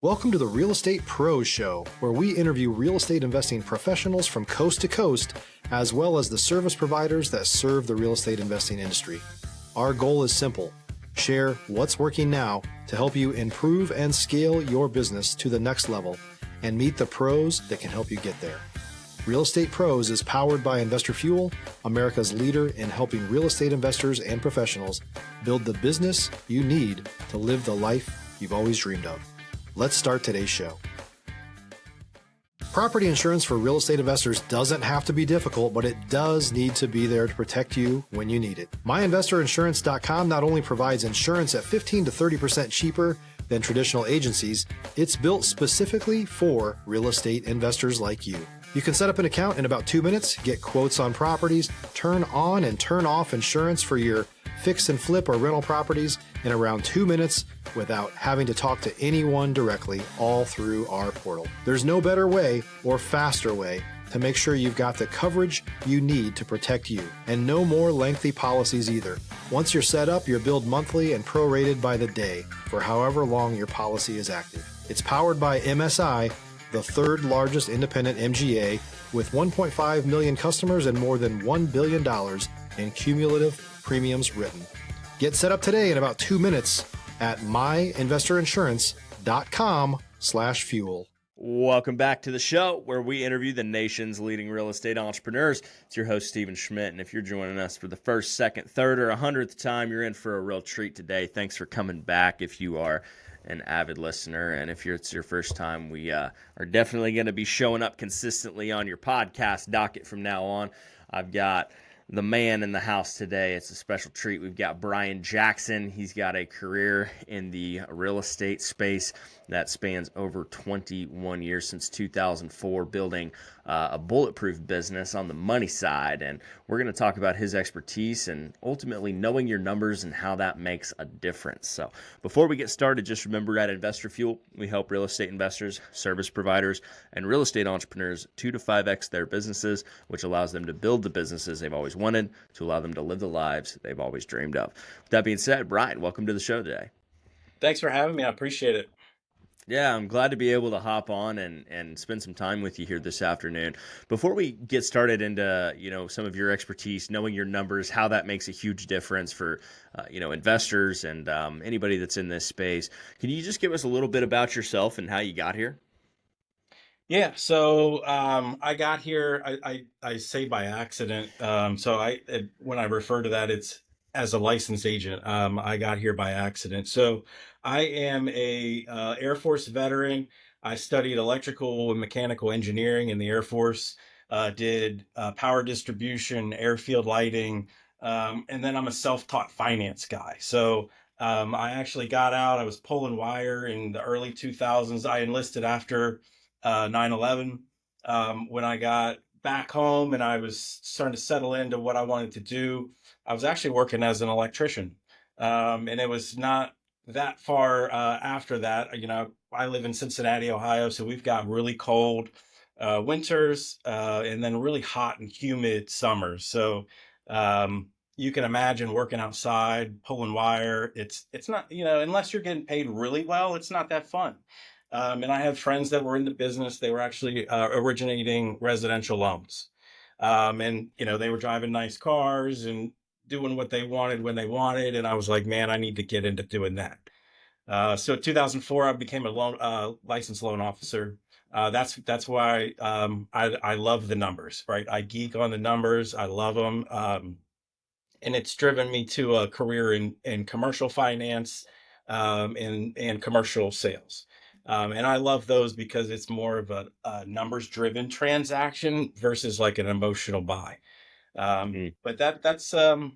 Welcome to the Real Estate Pros Show, where we interview real estate investing professionals from coast to coast, as well as the service providers that serve the real estate investing industry. Our goal is simple: share what's working now to help you improve and scale your business to the next level and meet the pros that can help you get there. Real Estate Pros is powered by Investor Fuel, America's leader in helping real estate investors and professionals build the business you need to live the life you've always dreamed of. Let's start today's show. Property insurance for real estate investors doesn't have to be difficult, but it does need to be there to protect you when you need it. MyInvestorInsurance.com not only provides insurance at 15 to 30% cheaper than traditional agencies, it's built specifically for real estate investors like you. You can set up an account in about 2 minutes, get quotes on properties, turn on and turn off insurance for your fix and flip or rental properties in around 2 minutes without having to talk to anyone directly, all through our portal. There's no better way or faster way to make sure you've got the coverage you need to protect you, and no more lengthy policies either. Once you're set up, you're billed monthly and prorated by the day for however long your policy is active. It's powered by MSI, the third largest independent MGA, with 1.5 million customers and more than $1 billion in cumulative premiums written. Get set up today in about 2 minutes at myinvestorinsurance.com/fuel. Welcome back to the show where we interview the nation's leading real estate entrepreneurs. It's your host, Stephen Schmidt, and if you're joining us for the first, second, third, or 100th time, you're in for a real treat today. Thanks for coming back if you are an avid listener, and if it's your first time, we are definitely going to be showing up consistently on your podcast docket from now on. I've got the man in the house today. It's a special treat. We've got Brian Jackson. He's got a career in the real estate space that spans over 21 years, since 2004, building a bulletproof business on the money side. And we're going to talk about his expertise and ultimately knowing your numbers and how that makes a difference. So before we get started, just remember, at Investor Fuel, we help real estate investors, service providers, and real estate entrepreneurs 2 to 5x their businesses, which allows them to build the businesses they've always wanted, to allow them to live the lives they've always dreamed of. With that being said, Brian, welcome to the show today. Thanks for having me. I appreciate it. Yeah, I'm glad to be able to hop on and spend some time with you here this afternoon. Before we get started into, some of your expertise, knowing your numbers, how that makes a huge difference for, investors and anybody that's in this space, can you just give us a little bit about yourself and how you got here? Yeah, so I got here, I say by accident. When I refer to that, it's as a licensed agent. I got here by accident. So I am a Air Force veteran. I studied electrical and mechanical engineering in the Air Force, did power distribution, airfield lighting, and then I'm a self-taught finance guy. So I actually got out, I was pulling wire in the early 2000s. I enlisted after 9/11. When I got back home and I was starting to settle into what I wanted to do, I was actually working as an electrician. And it was not that far after that. I live in Cincinnati, Ohio, so we've got really cold winters and then really hot and humid summers. So you can imagine working outside, pulling wire. It's not, unless you're getting paid really well, it's not that fun. And I had friends that were in the business. They were actually originating residential loans. They were driving nice cars and doing what they wanted when they wanted. And I was like, man, I need to get into doing that. So in 2004, I became a licensed loan officer. That's why I love the numbers, right? I geek on the numbers. I love them. And it's driven me to a career in commercial finance and commercial sales. And I love those because it's more of a numbers-driven transaction versus like an emotional buy. But that's kind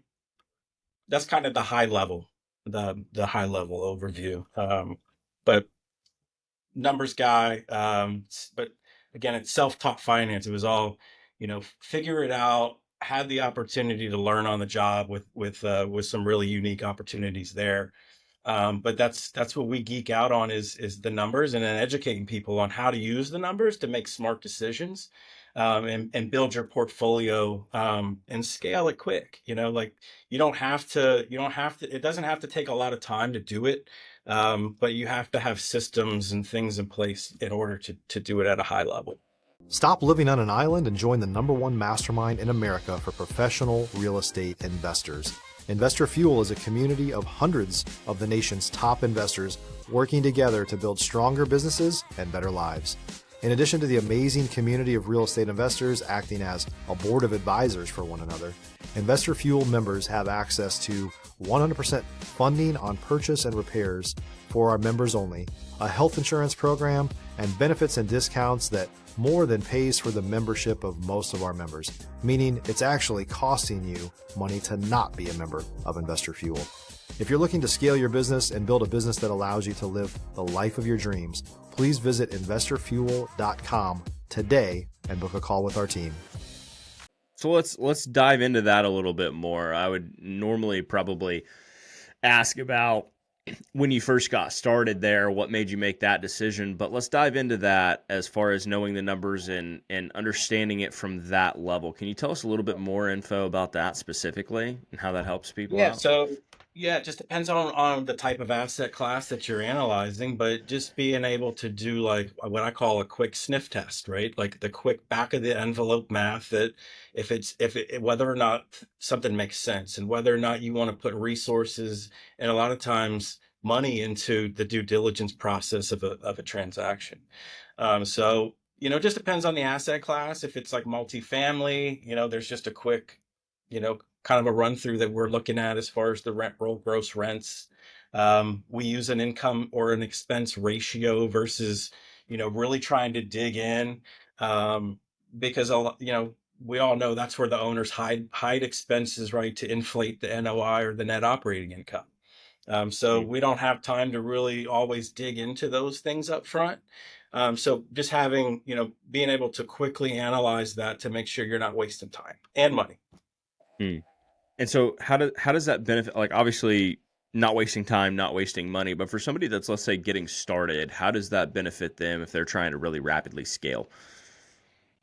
of the high level overview. But numbers guy. But again, it's self-taught finance. It was all, figure it out. Had the opportunity to learn on the job with some really unique opportunities there. But that's what we geek out on is the numbers, and then educating people on how to use the numbers to make smart decisions, and build your portfolio, and scale it quick. It doesn't have to take a lot of time to do it. But you have to have systems and things in place in order to do it at a high level. Stop living on an island and join the #1 mastermind in America for professional real estate investors. Investor Fuel is a community of hundreds of the nation's top investors working together to build stronger businesses and better lives. In addition to the amazing community of real estate investors acting as a board of advisors for one another, Investor Fuel members have access to 100% funding on purchase and repairs for our members only, a health insurance program, and benefits and discounts that more than pays for the membership of most of our members, meaning it's actually costing you money to not be a member of Investor Fuel. If you're looking to scale your business and build a business that allows you to live the life of your dreams, please visit investorfuel.com today and book a call with our team. So let's dive into that a little bit more. I would normally probably ask about when you first got started there, what made you make that decision? But let's dive into that as far as knowing the numbers and understanding it from that level. Can you tell us a little bit more info about that specifically and how that helps people Yeah, out? so yeah, it just depends on the type of asset class that you're analyzing, but just being able to do like what I call a quick sniff test, right? Like the quick back of the envelope math that if it whether or not something makes sense and whether or not you want to put resources and a lot of times money into the due diligence process of a transaction. So it just depends on the asset class. If it's like multifamily, there's just a quick, kind of a run through that we're looking at as far as the rent roll gross rents. We use an income or an expense ratio versus, really trying to dig in, because we all know that's where the owners hide expenses, right, to inflate the NOI or the net operating income. So Mm. we don't have time to really always dig into those things up front. So just having, being able to quickly analyze that to make sure you're not wasting time and money. Mm. And so how does that benefit, like obviously not wasting time, not wasting money, but for somebody that's, let's say, getting started, how does that benefit them if they're trying to really rapidly scale?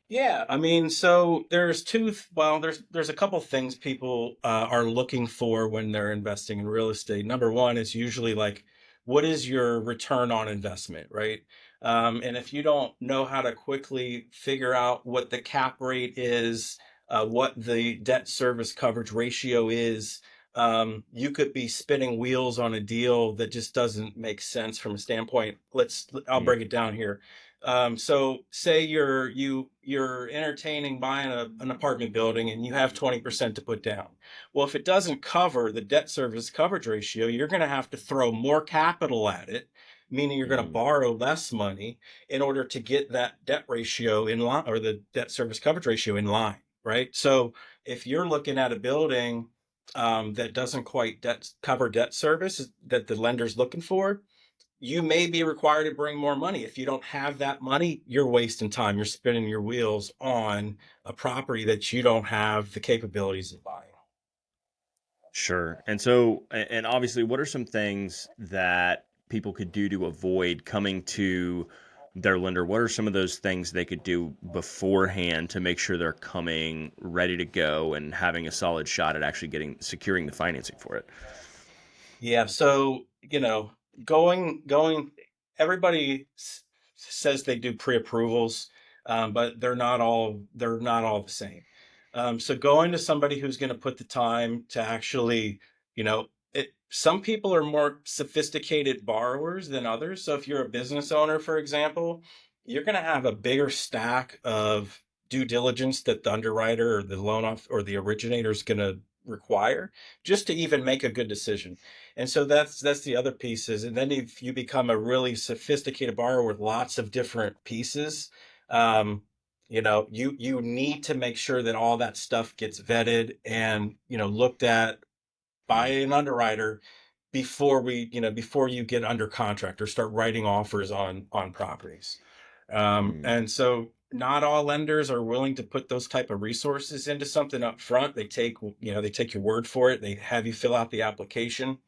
Yeah, I mean, so there's a couple things people are looking for when they're investing in real estate. Number one is usually like, what is your return on investment, right? And if you don't know how to quickly figure out what the cap rate is, what the debt service coverage ratio is, you could be spinning wheels on a deal that just doesn't make sense from a standpoint. I'll Mm. break it down here. So say you're entertaining buying an apartment building and you have 20% to put down. Well, if it doesn't cover the debt service coverage ratio, you're going to have to throw more capital at it, meaning you're going to Mm. borrow less money in order to get that debt ratio in line or the debt service coverage ratio in line, right? So if you're looking at a building that doesn't quite cover debt service that the lender's looking for, you may be required to bring more money. If you don't have that money, you're wasting time. You're spinning your wheels on a property that you don't have the capabilities of buying. Sure. And so, and obviously, what are some things that people could do to avoid coming to their lender? What are some of those things they could do beforehand to make sure they're coming ready to go and having a solid shot at actually securing the financing for it? Yeah. So, going, everybody says they do pre-approvals, but they're not all the same. So going to somebody who's going to put the time to actually, some people are more sophisticated borrowers than others. So if you're a business owner, for example, you're going to have a bigger stack of due diligence that the underwriter or the loan off or the originator is going to require just to even make a good decision. And so that's the other pieces. And then if you become a really sophisticated borrower with lots of different pieces, you need to make sure that all that stuff gets vetted and looked at by Mm. an underwriter before you get under contract or start writing offers on properties. Mm. And so not all lenders are willing to put those type of resources into something up front. They take your word for it. They have you fill out the application.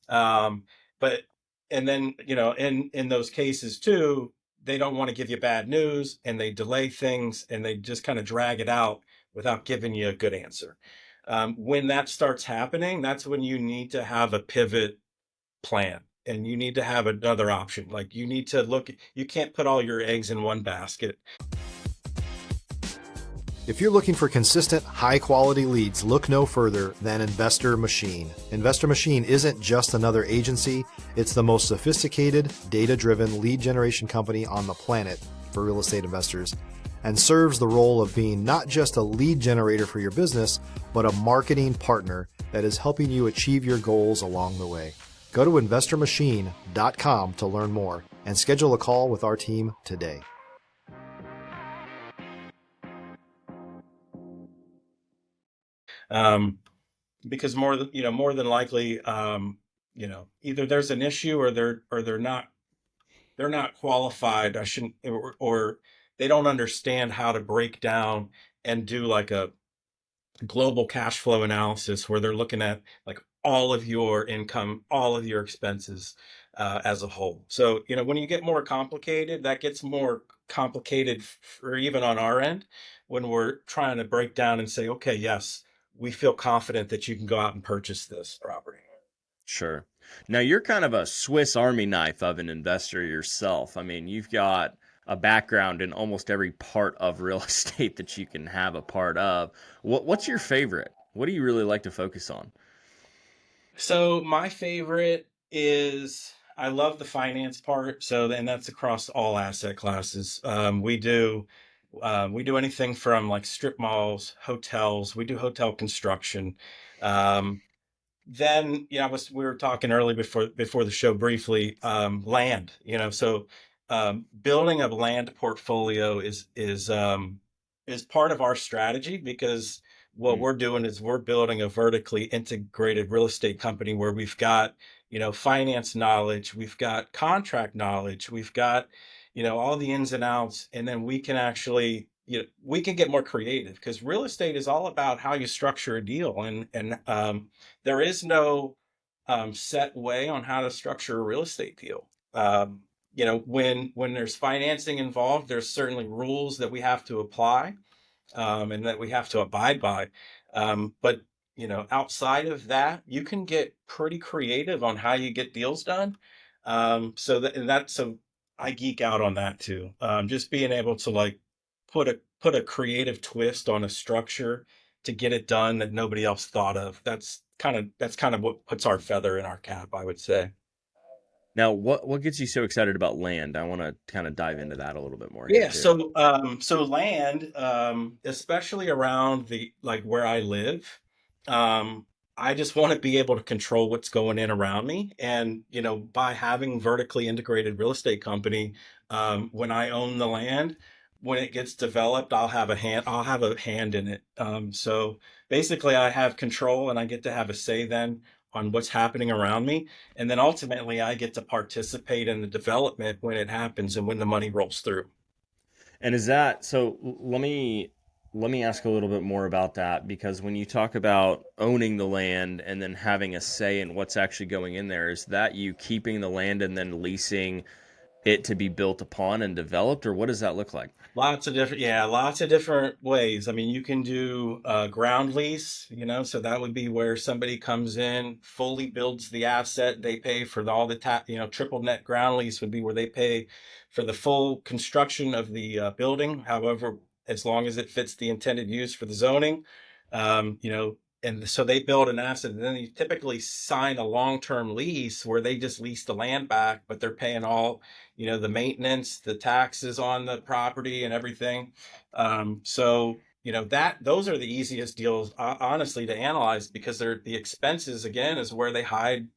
Um, but and then in those cases too, they don't want to give you bad news and they delay things and they just kind of drag it out without giving you a good answer. When that starts happening, that's when you need to have a pivot plan. and you need to have another option. Like you need to look, you can't put all your eggs in one basket. If you're looking for consistent, high-quality leads, look no further than Investor Machine. Investor Machine isn't just another agency, it's the most sophisticated, data-driven lead generation company on the planet for real estate investors, and serves the role of being not just a lead generator for your business, but a marketing partner that is helping you achieve your goals along the way. Go to investormachine.com to learn more and schedule a call with our team today. Because more than likely, either there's an issue or they're not qualified. I shouldn't, or they don't understand how to break down and do like a global cash flow analysis where they're looking at like all of your income, all of your expenses as a whole. So, when you get more complicated, that gets more complicated for even on our end when we're trying to break down and say, okay, yes, we feel confident that you can go out and purchase this property. Sure. Now you're kind of a Swiss Army knife of an investor yourself. I mean, you've got a background in almost every part of real estate that you can have a part of. What's your favorite? What do you really like to focus on? So my favorite is I love the finance part. So then that's across all asset classes. We do anything from like strip malls, hotels. We do hotel construction. Um, then we were talking early before the show briefly, land, so building a land portfolio is part of our strategy, because what Mm, we're doing is we're building a vertically integrated real estate company where we've got finance knowledge, we've got contract knowledge, we've got all the ins and outs, and then we can actually we can get more creative, because real estate is all about how you structure a deal, and there is no set way on how to structure a real estate deal. When there's financing involved, there's certainly rules that we have to apply, and that we have to abide by. But outside of that, you can get pretty creative on how you get deals done. So I geek out on that too. Just being able to like put a creative twist on a structure to get it done that nobody else thought of. That's kind of what puts our feather in our cap, I would say. Now, what gets you so excited about land? I want to kind of dive into that a little bit more here Yeah, too. so land, especially around the like where I live, um, I just want to be able to control what's going in around me. And by having vertically integrated real estate company, when I own the land, when it gets developed, I'll have a hand in it. So basically I have control and I get to have a say then on what's happening around me. And then ultimately I get to participate in the development when it happens and when the money rolls through. And is that so? Let me ask a little bit more about that, because when you talk about owning the land and then having a say in what's actually going in there, is that you keeping the land and then leasing it to be built upon and developed, or what does that look like? Lots of different ways. I mean, you can do ground lease, so that would be where somebody comes in, fully builds the asset. They pay for all the triple net ground lease would be where they pay for the full construction of the building. However, as long as it fits the intended use for the zoning, and so they build an asset, and then you typically sign a long-term lease where they just lease the land back, but they're paying all the maintenance, the taxes on the property and everything. So that those are the easiest deals, honestly, to analyze, because they're the expenses again is where they hide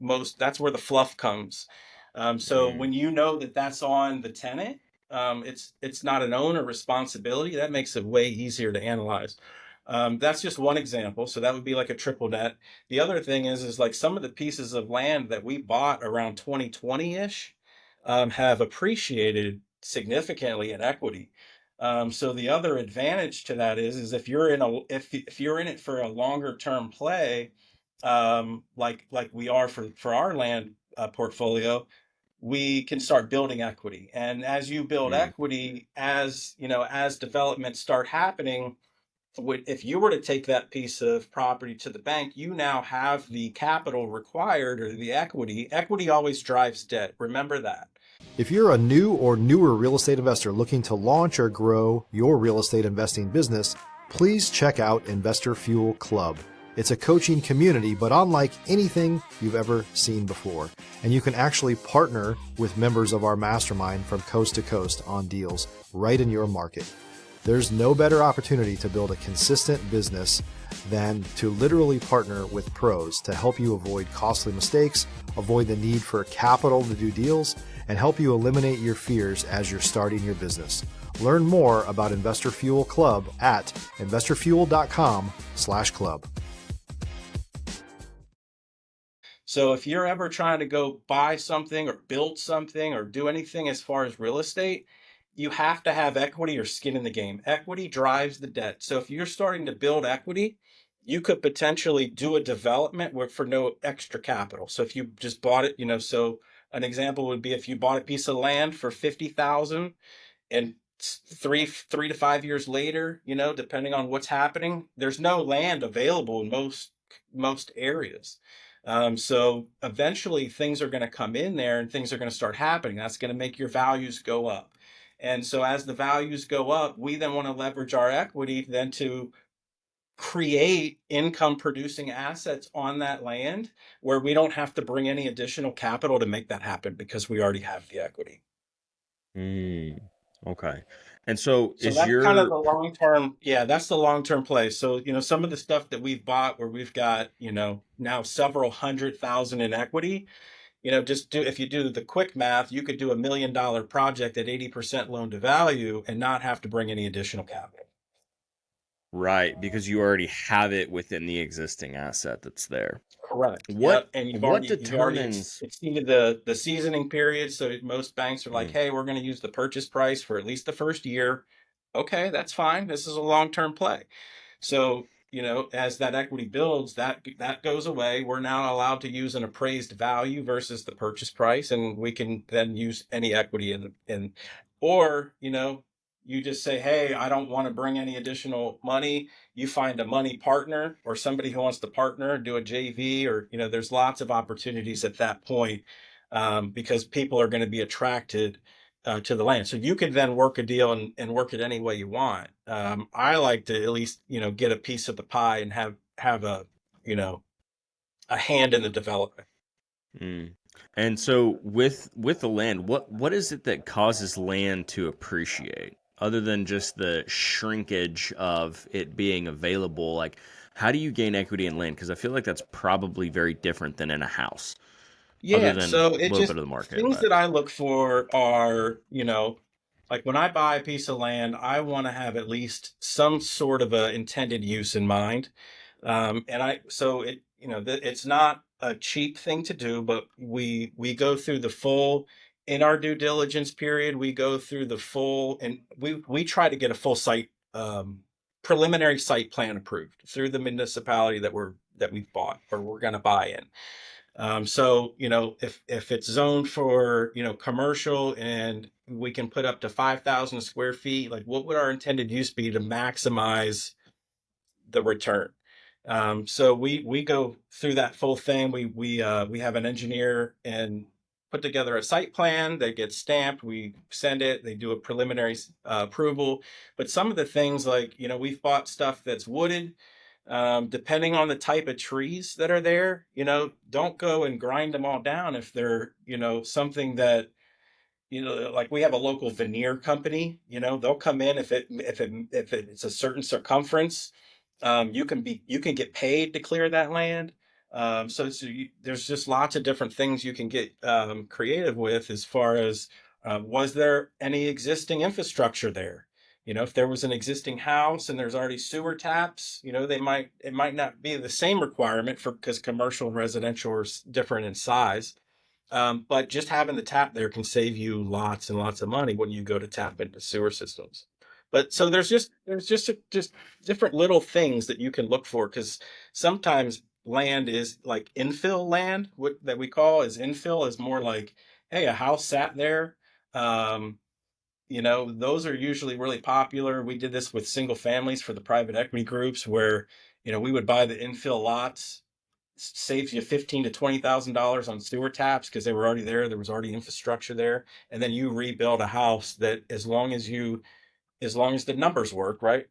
most. That's where the fluff comes. So Mm. when that that's on the tenant, it's not an owner responsibility. That makes it way easier to analyze. That's just one example. So that would be like a triple net. The other thing is like some of the pieces of land that we bought around 2020-ish have appreciated significantly in equity. So the other advantage to that is if you're in it for a longer term play, like we are for our land portfolio, we can start building equity. And as you build Mm. equity, as developments start happening, if you were to take that piece of property to the bank, you now have the capital required, or the equity. Equity always drives debt. Remember that. If you're a new or newer real estate investor looking to launch or grow your real estate investing business, please check out Investor Fuel Club. It's a coaching community, but unlike anything you've ever seen before. And you can actually partner with members of our mastermind from coast to coast on deals right in your market. There's no better opportunity to build a consistent business than to literally partner with pros to help you avoid costly mistakes, avoid the need for capital to do deals, and help you eliminate your fears as you're starting your business. Learn more about Investor Fuel Club at investorfuel.com/club. So if you're ever trying to go buy something or build something or do anything as far as real estate, you have to have equity or skin in the game. Equity drives the debt. So if you're starting to build equity, you could potentially do a development for no extra capital. So if you just bought it, so an example would be if you bought a piece of land for 50,000, and 3 to 5 years later, depending on what's happening, there's no land available in most areas. So eventually things are going to come in there and things are going to start happening. That's going to make your values go up. And so as the values go up, we then want to leverage our equity then to create income producing assets on that land where we don't have to bring any additional capital to make that happen because we already have the equity. Okay. And so So is that's kind of your the long term. Yeah, that's the long term play. So, some of the stuff that we've bought where we've got, now several 100,000 in equity, if you do the quick math, you could do $1 million project at 80% loan to value and not have to bring any additional capital. right, because you already have it within the existing asset that's there. Correct. What Yep. And you've what already determines exceeded the seasoning period. So most banks are like, hey, we're going to use the purchase price for at least the first year. Okay, that's fine. This is a long-term play. So, as that equity builds, that goes away. We're now allowed to use an appraised value versus the purchase price, and we can then use any equity or, you just say, hey, I don't want to bring any additional money. You find a money partner or somebody who wants to partner, do a JV, or, there's lots of opportunities at that point, because people are going to be attracted to the land. So you can then work a deal and work it any way you want. I like to at least, get a piece of the pie and have a hand in the development. Mm. And so with the land, what is it that causes land to appreciate other than just the shrinkage of it being available? Like, how do you gain equity in land? Because I feel like that's probably very different than in a house, other Yeah, than so a it little just bit of the market. things But that I look for are, like when I buy a piece of land, I want to have at least some sort of a intended use in mind. And it's not a cheap thing to do, but we go through the full in our due diligence period. We go through the full, and we try to get a full site preliminary site plan approved through the municipality that we've bought or we're going to buy in. So, if it's zoned for, commercial and we can put up to 5,000 square feet, like what would our intended use be to maximize the return? So we go through that full thing. We have an engineer and put together a site plan that gets stamped. We send it. They do a preliminary approval. But some of the things like, we've bought stuff that's wooded. Depending on the type of trees that are there, don't go and grind them all down if they're, something that, like we have a local veneer company, they'll come in if it's a certain circumference, you can get paid to clear that land. There's just lots of different things you can get creative with as far as was there any existing infrastructure there? If there was an existing house and there's already sewer taps, it might not be the same requirement because commercial and residential are different in size. But just having the tap there can save you lots and lots of money when you go to tap into sewer systems. But so there's just different little things that you can look for, because sometimes land is like infill land. What that we call is infill is more like, hey, a house sat there. those are usually really popular. We did this with single families for the private equity groups where, we would buy the infill lots, saves you $15,000 to $20,000 on sewer taps because they were already there. There was already infrastructure there. And then you rebuild a house that as long as the numbers work, right?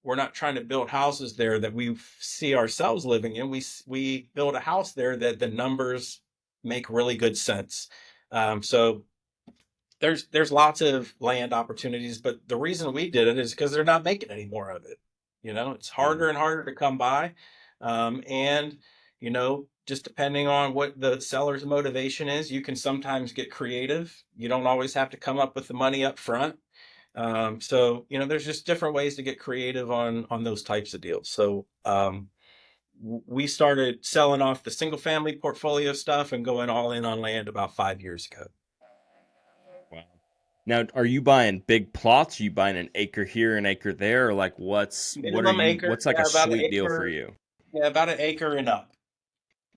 We're not trying to build houses there that we see ourselves living in. We build a house there that the numbers make really good sense. So there's lots of land opportunities, but the reason we did it is because they're not making any more of it. It's harder and harder to come by. And, just depending on what the seller's motivation is, you can sometimes get creative. You don't always have to come up with the money up front. So, there's just different ways to get creative on those types of deals. So, we started selling off the single family portfolio stuff and going all in on land about 5 years ago. Wow. Now, are you buying big plots? Are you buying an acre here, an acre there, or like Minimum acre, what's like a yeah, about an sweet deal for acre, you? yeah, about an acre and up.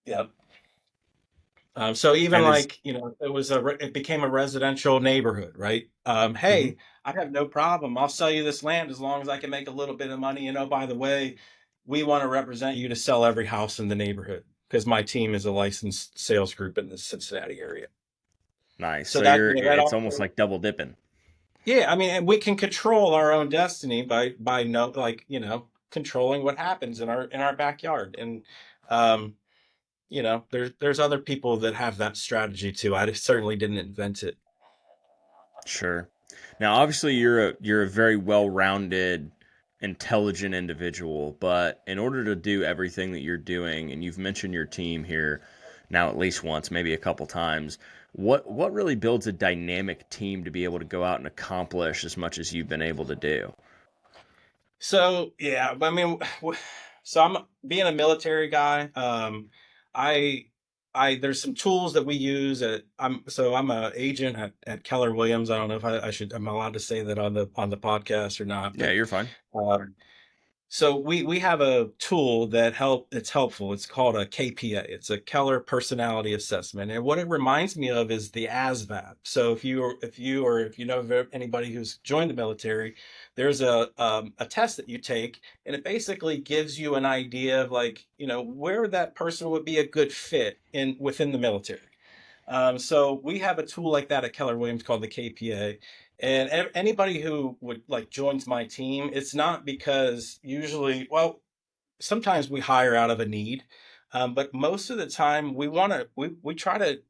Yep. So even And is like, it became a residential neighborhood, right? Mhm. Hey, I have no problem. I'll sell you this land as long as I can make a little bit of money. By the way, we want to represent you to sell every house in the neighborhood because my team is a licensed sales group in the Cincinnati area. Nice. So So that, that it's almost also, like double dipping. yeah, I mean, and we can control our own destiny by no, like, controlling what happens in our backyard. And, um, there's other people that have that strategy too. I certainly didn't invent it. Sure. Now, obviously, you're a very well-rounded, intelligent individual, but in order to do everything that you're doing, and you've mentioned your team here now at least once, maybe a couple times, what really builds a dynamic team to be able to go out and accomplish as much as you've been able to do? So yeah, I mean, so I'm being a military guy. I there's some tools that we use. I'm a agent at Keller Williams. I don't know if I'm allowed to say that on the podcast or not, Yeah, but you're fine. um, so we have a tool it's helpful. It's called a KPA. It's a Keller Personality Assessment. And what it reminds me of is the ASVAB. So if you know of anybody who's joined the military, there's a test that you take, and it basically gives you an idea of like, where that person would be a good fit within the military. So we have a tool like that at Keller Williams called the KPA. And anybody who would like joins my team, it's not because usually, well, sometimes we hire out of a need, but most of the time we try to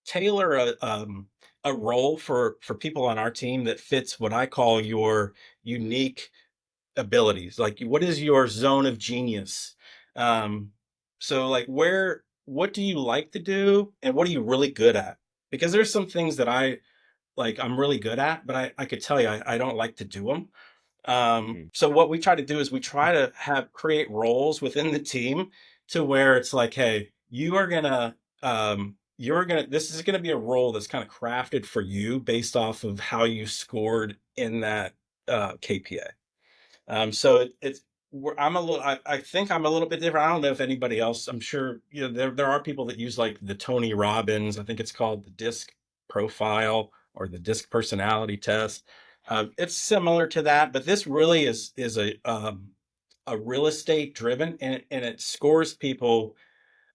tailor a role for people on our team that fits what I call your unique abilities. Like, what is your zone of genius? Um, so like what do you like to do and what are you really good at? Because there's some things that I'm really good at, but I could tell you I don't like to do them. Mm. So what we try to do is we try to create roles within the team to where it's like, hey, this is gonna be a role that's kind of crafted for you based off of how you scored in that KPA. So I think I'm a little bit different. I don't know if anybody else. I'm sure there are people that use like the Tony Robbins. I think it's called the DISC profile or the DISC personality test. It's similar to that, but this really is a real estate driven, and it scores people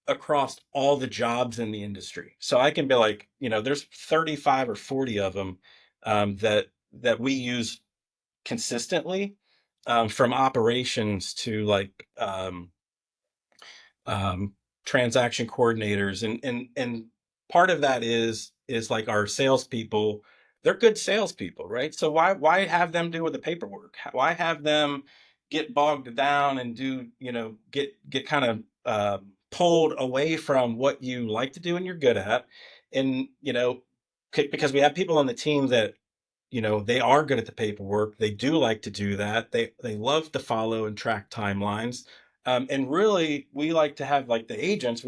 across all the jobs in the industry. So I can be like, there's 35 or 40 of them that we use consistently, from operations to like transaction coordinators, and part of that is like our salespeople. They're good salespeople, right? So why have them do the paperwork? Why have them get bogged down and do get kind of pulled away from what you like to do and you're good at, and because we have people on the team that they are good at the paperwork. They do like to do that. They love to follow and track timelines. And really, we like to have like the agents.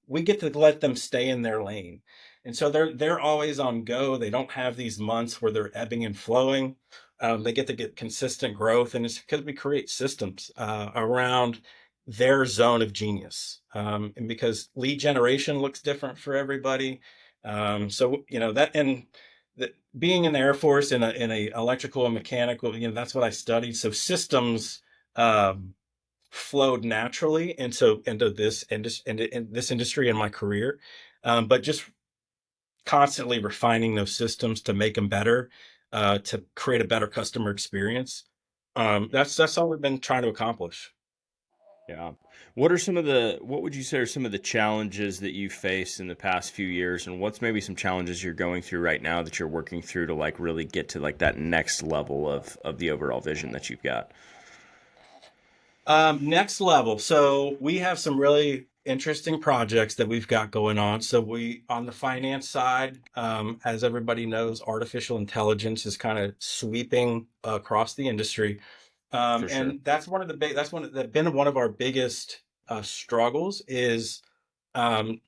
We get to let them stay in their lane, and so they're always on go. They don't have these months where they're ebbing and flowing. They get to get consistent growth, and it's because we create systems around their zone of genius. And because lead generation looks different for everybody, so that and being in the Air Force in a electrical and mechanical, that's what I studied. So systems flowed naturally into this industry in my career, but just constantly refining those systems to make them better, to create a better customer experience. That's all we've been trying to accomplish. Yeah. What would you say are some of the challenges that you faced in the past few years, and what's maybe some challenges you're going through right now that you're working through to like really get to like that next level of the overall vision that you've got? Next level. So we have some really interesting projects that we've got going on. So on the finance side, as everybody knows, artificial intelligence is kind of sweeping across the industry. For sure. And that's been one of our biggest struggles is um,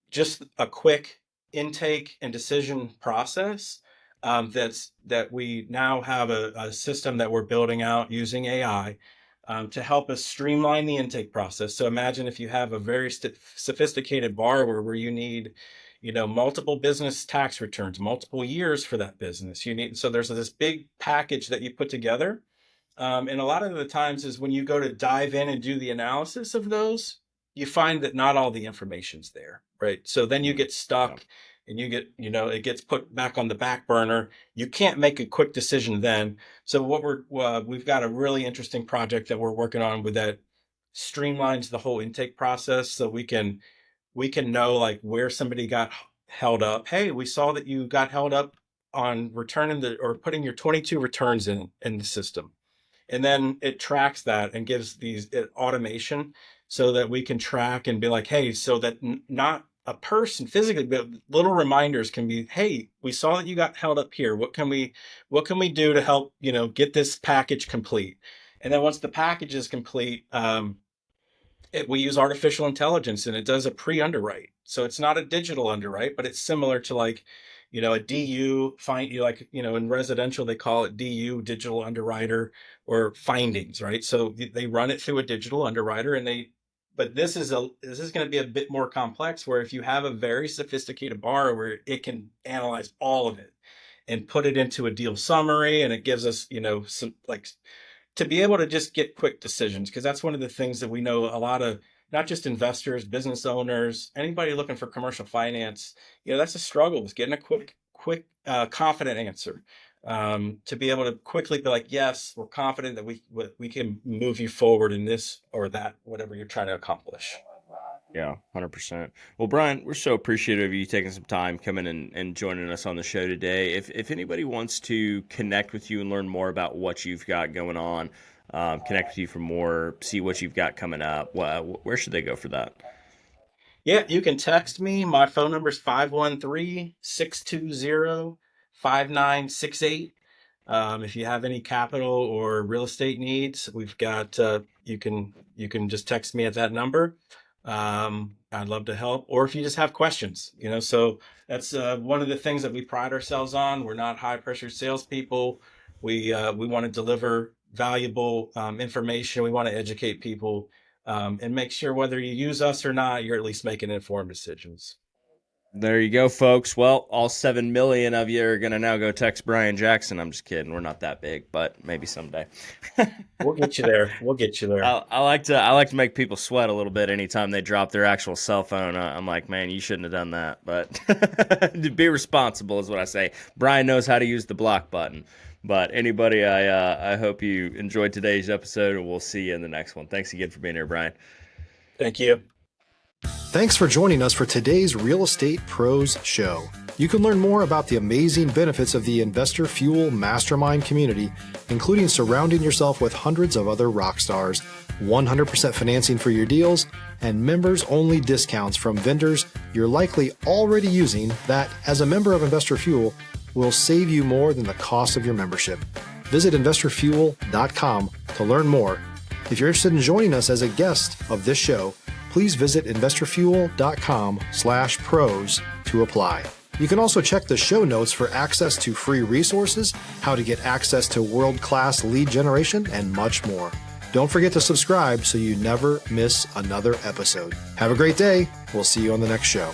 just a quick intake and decision process. That we now have a system that we're building out using AI to help us streamline the intake process. So imagine if you have a very sophisticated borrower where you need, multiple business tax returns, multiple years for that business. So there's this big package that you put together. And a lot of the times is when you go to dive in and do the analysis of those, you find that not all the information's there, right? So then you get stuck and it gets put back on the back burner. You can't make a quick decision then. So we've got a really interesting project that we're working on with that streamlines the whole intake process. So we can know like where somebody got held up. Hey, we saw that you got held up on or putting your 22 returns in the system. And then it tracks that and gives automation so that we can track and be like, hey, so that not a person physically, but little reminders can be, hey, we saw that you got held up here. What can we do to help, get this package complete? And then once the package is complete, we use artificial intelligence and it does a pre-underwrite. So it's not a digital underwrite, but it's similar to like, a DU in residential, they call it DU, digital underwriter, or findings, right? So they run it through a digital underwriter but this is going to be a bit more complex where if you have a very sophisticated borrower, it can analyze all of it and put it into a deal summary. And it gives us, some like to be able to just get quick decisions. Cause that's one of the things that we know a lot of, not just investors, business owners, anybody looking for commercial finance, that's a struggle is getting a quick, confident answer. To be able to quickly be like, yes, we're confident that we can move you forward in this or that, whatever you're trying to accomplish. Yeah, 100%. Well, Brian, we're so appreciative of you taking some time coming and joining us on the show today. If anybody wants to connect with you and learn more about what you've got going on, connect with you for more, see what you've got coming up, where should they go for that? Yeah, you can text me. My phone number is 513-620-5968. If you have any capital or real estate needs, we've got, you can just text me at that number. I'd love to help. Or if you just have questions, so that's one of the things that we pride ourselves on. We're not high pressure salespeople. We want to deliver valuable information. We want to educate people and make sure whether you use us or not, you're at least making informed decisions. There you go, folks. Well, all 7 million of you are going to now go text Brian Jackson. I'm just kidding. We're not that big, but maybe someday. We'll get you there. I like to make people sweat a little bit anytime they drop their actual cell phone. I'm like, man, you shouldn't have done that. But be responsible is what I say. Brian knows how to use the block button. But anybody, I hope you enjoyed today's episode, and we'll see you in the next one. Thanks again for being here, Brian. Thank you. Thanks for joining us for today's Real Estate Pros Show. You can learn more about the amazing benefits of the Investor Fuel Mastermind community, including surrounding yourself with hundreds of other rock stars, 100% financing for your deals, and members-only discounts from vendors you're likely already using that, as a member of Investor Fuel, will save you more than the cost of your membership. Visit investorfuel.com to learn more. If you're interested in joining us as a guest of this show, please visit investorfuel.com/pros to apply. You can also check the show notes for access to free resources, how to get access to world-class lead generation, and much more. Don't forget to subscribe so you never miss another episode. Have a great day. We'll see you on the next show.